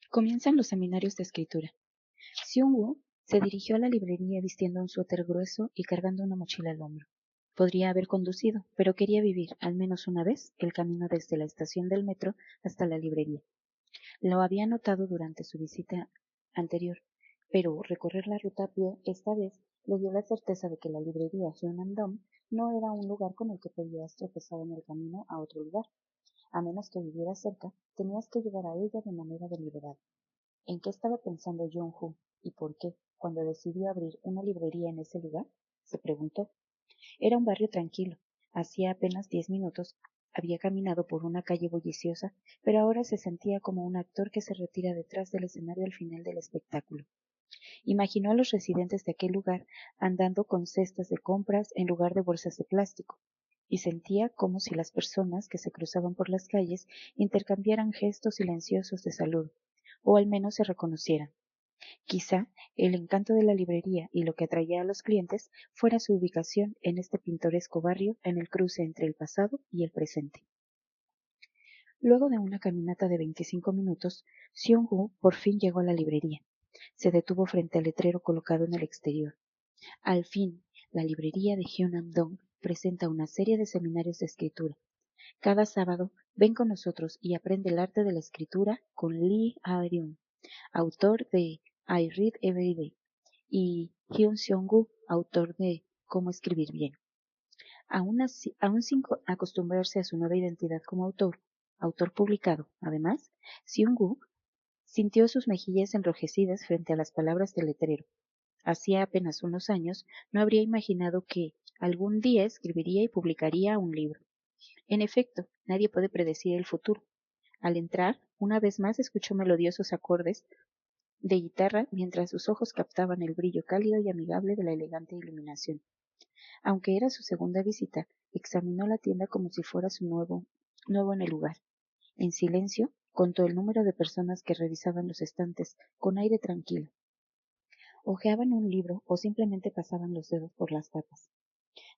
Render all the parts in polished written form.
Comienzan los seminarios de escritura. Seung-woo se dirigió a la librería vistiendo un suéter grueso y cargando una mochila al hombro. Podría haber conducido, pero quería vivir, al menos una vez, el camino desde la estación del metro hasta la librería. Lo había notado durante su visita anterior, pero recorrer la ruta a pie esta vez le dio la certeza de que la librería Hyunam-dong no era un lugar con el que podías tropezar en el camino a otro lugar. A menos que vivieras cerca, tenías que llegar a ella de manera deliberada. ¿En qué estaba pensando Jong-Ho y por qué, cuando decidió abrir una librería en ese lugar? Se preguntó. Era un barrio tranquilo. Hacía apenas 10 minutos había caminado por una calle bulliciosa, pero ahora se sentía como un actor que se retira detrás del escenario al final del espectáculo. Imaginó a los residentes de aquel lugar andando con cestas de compras en lugar de bolsas de plástico, y sentía como si las personas que se cruzaban por las calles intercambiaran gestos silenciosos de saludo, o al menos se reconocieran. Quizá el encanto de la librería y lo que atraía a los clientes fuera su ubicación en este pintoresco barrio en el cruce entre el pasado y el presente. Luego de una caminata de 25 minutos, Seung-woo por fin llegó a la librería. Se detuvo frente al letrero colocado en el exterior. Al fin, la librería de Hyunam-dong presenta una serie de seminarios de escritura. Cada sábado, ven con nosotros y aprende el arte de la escritura con Lee Ah-ryun, autor de I Read Every Day, y Hyun Seong-gu, autor de Cómo escribir bien. Aún sin acostumbrarse a su nueva identidad como autor publicado, además, Seung-gu sintió sus mejillas enrojecidas frente a las palabras del letrero. Hacía apenas unos años no habría imaginado que algún día escribiría y publicaría un libro. En efecto, nadie puede predecir el futuro. Al entrar, una vez más escuchó melodiosos acordes de guitarra mientras sus ojos captaban el brillo cálido y amigable de la elegante iluminación. Aunque era su segunda visita, examinó la tienda como si fuera su nuevo en el lugar. En silencio, contó el número de personas que revisaban los estantes con aire tranquilo. Hojeaban un libro o simplemente pasaban los dedos por las tapas.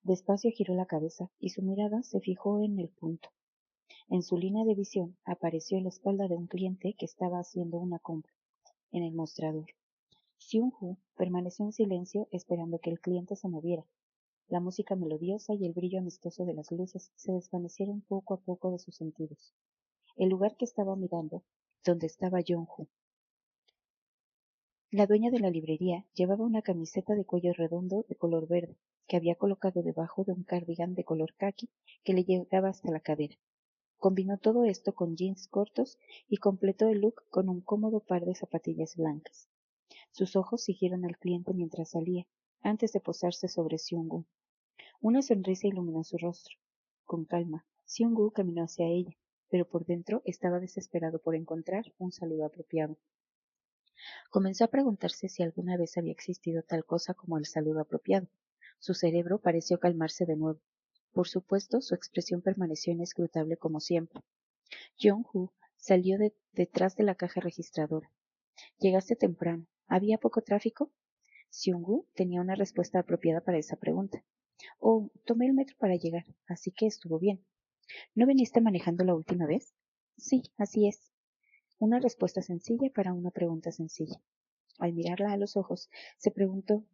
Despacio giró la cabeza y su mirada se fijó en el punto. En su línea de visión apareció la espalda de un cliente que estaba haciendo una compra en el mostrador. Seung-Ho permaneció en silencio esperando que el cliente se moviera. La música melodiosa y el brillo amistoso de las luces se desvanecieron poco a poco de sus sentidos. El lugar que estaba mirando, donde estaba Jong-Ho. La dueña de la librería llevaba una camiseta de cuello redondo de color verde, que había colocado debajo de un cardigan de color caqui que le llegaba hasta la cadera. Combinó todo esto con jeans cortos y completó el look con un cómodo par de zapatillas blancas. Sus ojos siguieron al cliente mientras salía, antes de posarse sobre Seung-gu. Una sonrisa iluminó su rostro. Con calma, Seung-gu caminó hacia ella, pero por dentro estaba desesperado por encontrar un saludo apropiado. Comenzó a preguntarse si alguna vez había existido tal cosa como el saludo apropiado. Su cerebro pareció calmarse de nuevo. Por supuesto, su expresión permaneció inescrutable como siempre. Jong-Ho salió detrás de la caja registradora. Llegaste temprano. ¿Había poco tráfico? Seung-gu tenía una respuesta apropiada para esa pregunta. Oh, tomé el metro para llegar, así que estuvo bien. ¿No viniste manejando la última vez? Sí, así es. Una respuesta sencilla para una pregunta sencilla. Al mirarla a los ojos, se preguntó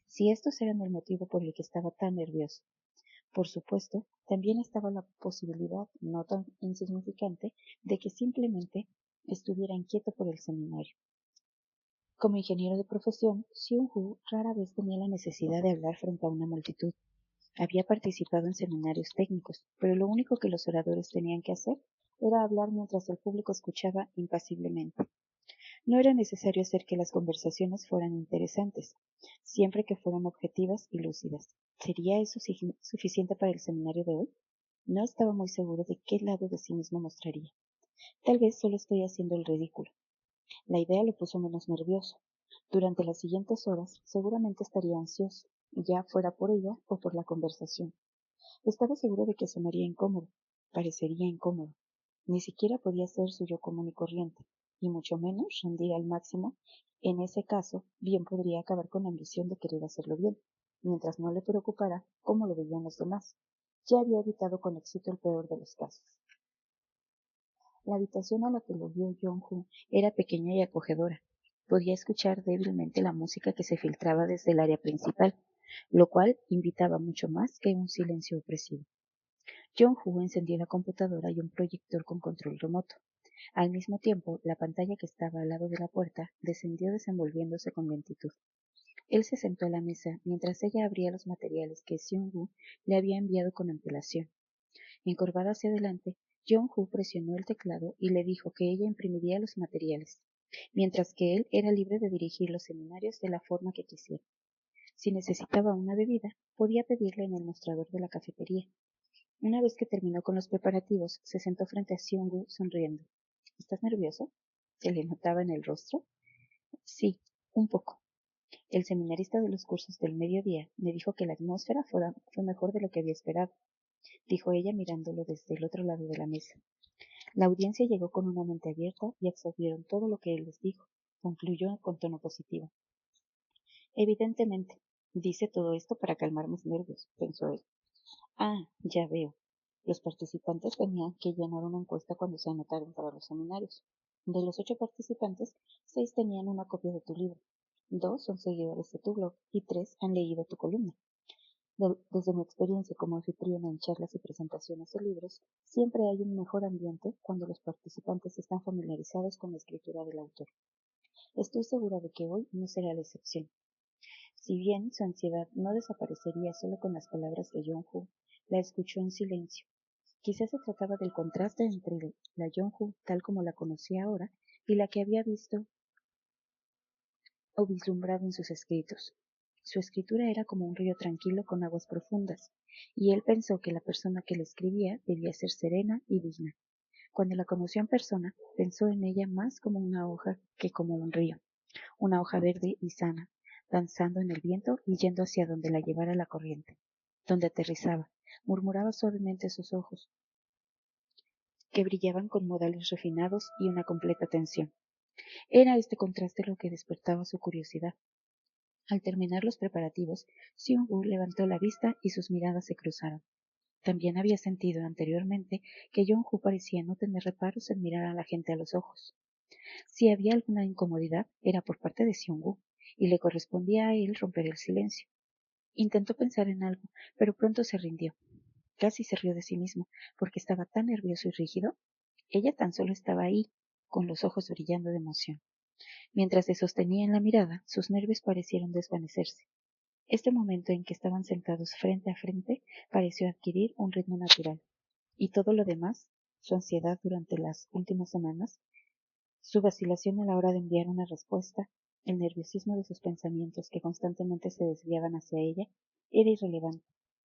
si estos eran el motivo por el que estaba tan nervioso. Por supuesto, también estaba la posibilidad, no tan insignificante, de que simplemente estuviera inquieto por el seminario. Como ingeniero de profesión, Seung-Ho rara vez tenía la necesidad de hablar frente a una multitud. Había participado en seminarios técnicos, pero lo único que los oradores tenían que hacer era hablar mientras el público escuchaba impasiblemente. No era necesario hacer que las conversaciones fueran interesantes, siempre que fueran objetivas y lúcidas. ¿Sería eso suficiente para el seminario de hoy? No estaba muy seguro de qué lado de sí mismo mostraría. Tal vez solo estoy haciendo el ridículo. La idea lo puso menos nervioso. Durante las siguientes horas seguramente estaría ansioso, ya fuera por ella o por la conversación. Estaba seguro de que sonaría incómodo, parecería incómodo. Ni siquiera podía ser su yo común y corriente, y mucho menos rendir al máximo. En ese caso, bien podría acabar con la ambición de querer hacerlo bien, mientras no le preocupara cómo lo veían los demás. Ya había evitado con éxito el peor de los casos. La habitación a la que lo vio Jong-Hoo era pequeña y acogedora. Podía escuchar débilmente la música que se filtraba desde el área principal, lo cual invitaba mucho más que un silencio opresivo. Jong-Hoo encendió la computadora y un proyector con control remoto. Al mismo tiempo, la pantalla que estaba al lado de la puerta descendió desenvolviéndose con lentitud. Él se sentó a la mesa mientras ella abría los materiales que Seung-Woo le había enviado con antelación. Encorvada hacia adelante, Jong-Hoo presionó el teclado y le dijo que ella imprimiría los materiales, mientras que él era libre de dirigir los seminarios de la forma que quisiera. Si necesitaba una bebida, podía pedirla en el mostrador de la cafetería. Una vez que terminó con los preparativos, se sentó frente a Seung-Woo sonriendo. ¿Estás nervioso? ¿Se le notaba en el rostro? Sí, un poco. El seminarista de los cursos del mediodía me dijo que la atmósfera fue mejor de lo que había esperado, dijo ella mirándolo desde el otro lado de la mesa. La audiencia llegó con una mente abierta y absorbieron todo lo que él les dijo, concluyó con tono positivo. Evidentemente, dice todo esto para calmar mis nervios, pensó él. Ah, ya veo. Los participantes tenían que llenar una encuesta cuando se anotaron para los seminarios. De los 8 participantes, 6 tenían una copia de tu libro, 2 son seguidores de tu blog y 3 han leído tu columna. Desde mi experiencia como anfitriona en charlas y presentaciones de libros, siempre hay un mejor ambiente cuando los participantes están familiarizados con la escritura del autor. Estoy segura de que hoy no será la excepción. Si bien su ansiedad no desaparecería solo con las palabras de Jong-Hoo, la escuchó en silencio. Quizás se trataba del contraste entre la Jong-Hoo tal como la conocía ahora y la que había visto o vislumbrado en sus escritos. Su escritura era como un río tranquilo con aguas profundas, y él pensó que la persona que le escribía debía ser serena y digna. Cuando la conoció en persona, pensó en ella más como una hoja que como un río, una hoja verde y sana, danzando en el viento y yendo hacia donde la llevara la corriente. Donde aterrizaba, murmuraba suavemente sus ojos, que brillaban con modales refinados y una completa atención. Era este contraste lo que despertaba su curiosidad. Al terminar los preparativos, Seung-Woo levantó la vista y sus miradas se cruzaron. También había sentido anteriormente que Jong-Hoo parecía no tener reparos en mirar a la gente a los ojos. Si había alguna incomodidad, era por parte de Seung-Woo, y le correspondía a él romper el silencio. Intentó pensar en algo, pero pronto se rindió. Casi se rió de sí mismo, porque estaba tan nervioso y rígido. Ella tan solo estaba ahí, con los ojos brillando de emoción. Mientras se sostenía en la mirada, sus nervios parecieron desvanecerse. Este momento en que estaban sentados frente a frente pareció adquirir un ritmo natural, y todo lo demás, su ansiedad durante las últimas semanas, su vacilación a la hora de enviar una respuesta, el nerviosismo de sus pensamientos que constantemente se desviaban hacia ella, era irrelevante.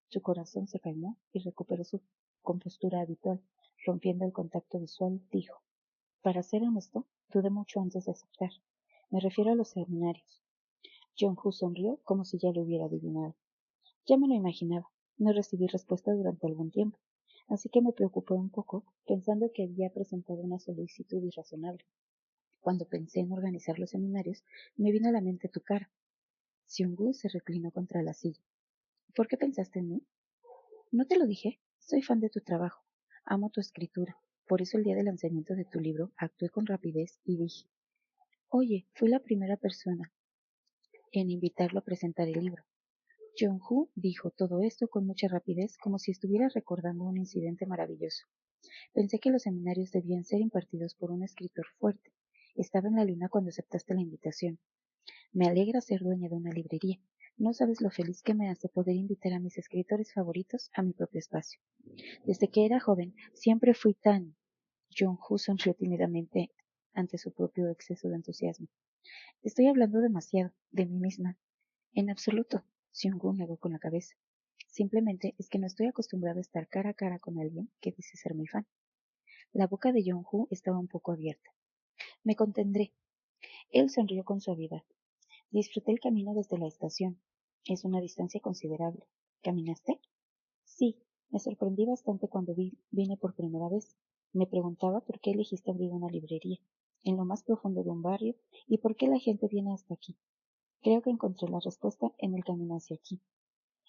Su corazón se calmó y recuperó su compostura habitual. Rompiendo el contacto visual, dijo: Para ser honesto, dudé mucho antes de aceptar. Me refiero a los seminarios. Jong-Hoo sonrió como si ya lo hubiera adivinado. Ya me lo imaginaba. No recibí respuesta durante algún tiempo, así que me preocupé un poco, pensando que había presentado una solicitud irrazonable. Cuando pensé en organizar los seminarios, me vino a la mente tu cara. Seung-Woo se reclinó contra la silla. ¿Por qué pensaste en mí? No te lo dije. Soy fan de tu trabajo. Amo tu escritura. Por eso el día del lanzamiento de tu libro actué con rapidez y dije: Oye, fui la primera persona en invitarlo a presentar el libro. Jong-Hoo dijo todo esto con mucha rapidez, como si estuviera recordando un incidente maravilloso. Pensé que los seminarios debían ser impartidos por un escritor fuerte. Estaba en la luna cuando aceptaste la invitación. Me alegra ser dueña de una librería. No sabes lo feliz que me hace poder invitar a mis escritores favoritos a mi propio espacio. Desde que era joven, siempre fui tan... Jong-Hoo sonrió tímidamente ante su propio exceso de entusiasmo. Estoy hablando demasiado, de mí misma. En absoluto, Seung-Woo negó con la cabeza. Simplemente es que no estoy acostumbrada a estar cara a cara con alguien que dice ser mi fan. La boca de Jong-Hoo estaba un poco abierta. Me contendré. Él sonrió con suavidad. Disfruté el camino desde la estación. Es una distancia considerable. ¿Caminaste? Sí, me sorprendí bastante cuando vine por primera vez. Me preguntaba por qué elegiste abrir una librería, en lo más profundo de un barrio, y por qué la gente viene hasta aquí. Creo que encontré la respuesta en el camino hacia aquí.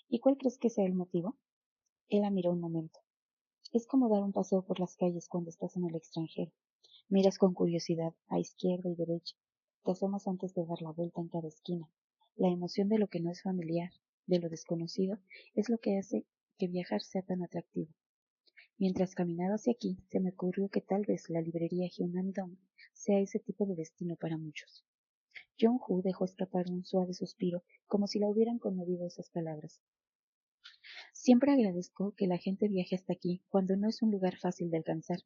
¿Y cuál crees que sea el motivo? Él la miró un momento. Es como dar un paseo por las calles cuando estás en el extranjero. Miras con curiosidad a izquierda y derecha. Te asomas antes de dar la vuelta en cada esquina. La emoción de lo que no es familiar, de lo desconocido, es lo que hace que viajar sea tan atractivo. Mientras caminaba hacia aquí, se me ocurrió que tal vez la librería Hyunam-dong sea ese tipo de destino para muchos. Jong-Hu dejó escapar un suave suspiro, como si la hubieran conmovido esas palabras. Siempre agradezco que la gente viaje hasta aquí cuando no es un lugar fácil de alcanzar.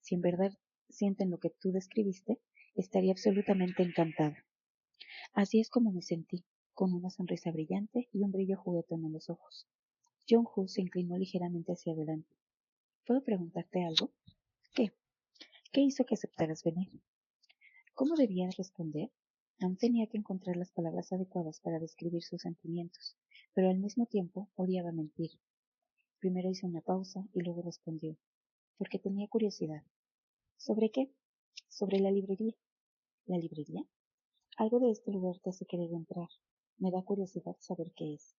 Si en verdad sienten lo que tú describiste, estaría absolutamente encantada. Así es como me sentí, con una sonrisa brillante y un brillo juguetón en los ojos. Jong-Hu se inclinó ligeramente hacia adelante. ¿Puedo preguntarte algo? ¿Qué? ¿Qué hizo que aceptaras venir? ¿Cómo debía responder? Aún tenía que encontrar las palabras adecuadas para describir sus sentimientos, pero al mismo tiempo odiaba mentir. Primero hizo una pausa y luego respondió, porque tenía curiosidad. ¿Sobre qué? Sobre la librería. ¿La librería? Algo de este lugar te hace querer entrar. Me da curiosidad saber qué es.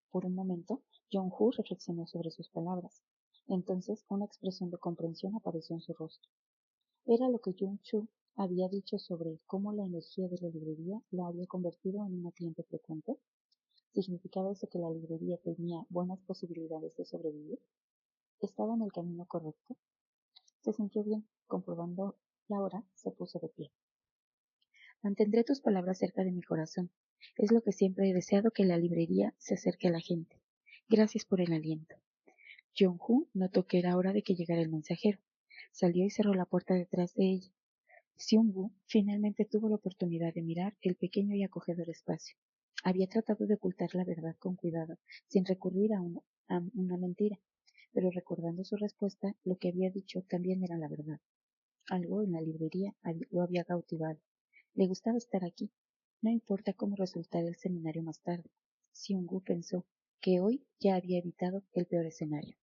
Por un momento, Jong-Hu reflexionó sobre sus palabras. Entonces, una expresión de comprensión apareció en su rostro. Era lo que Jung-Chu había dicho sobre cómo la energía de la librería la había convertido en una cliente frecuente. ¿Significaba eso que la librería tenía buenas posibilidades de sobrevivir? ¿Estaba en el camino correcto? Se sintió bien. Comprobando la hora, se puso de pie. Mantendré tus palabras cerca de mi corazón. Es lo que siempre he deseado, que la librería se acerque a la gente. Gracias por el aliento. Jong-Hu notó que era hora de que llegara el mensajero. Salió y cerró la puerta detrás de ella. Seung-Woo finalmente tuvo la oportunidad de mirar el pequeño y acogedor espacio. Había tratado de ocultar la verdad con cuidado, sin recurrir a una mentira, pero recordando su respuesta, lo que había dicho también era la verdad. Algo en la librería lo había cautivado. Le gustaba estar aquí. No importa cómo resultara el seminario más tarde. Seung-Woo pensó que hoy ya había evitado el peor escenario.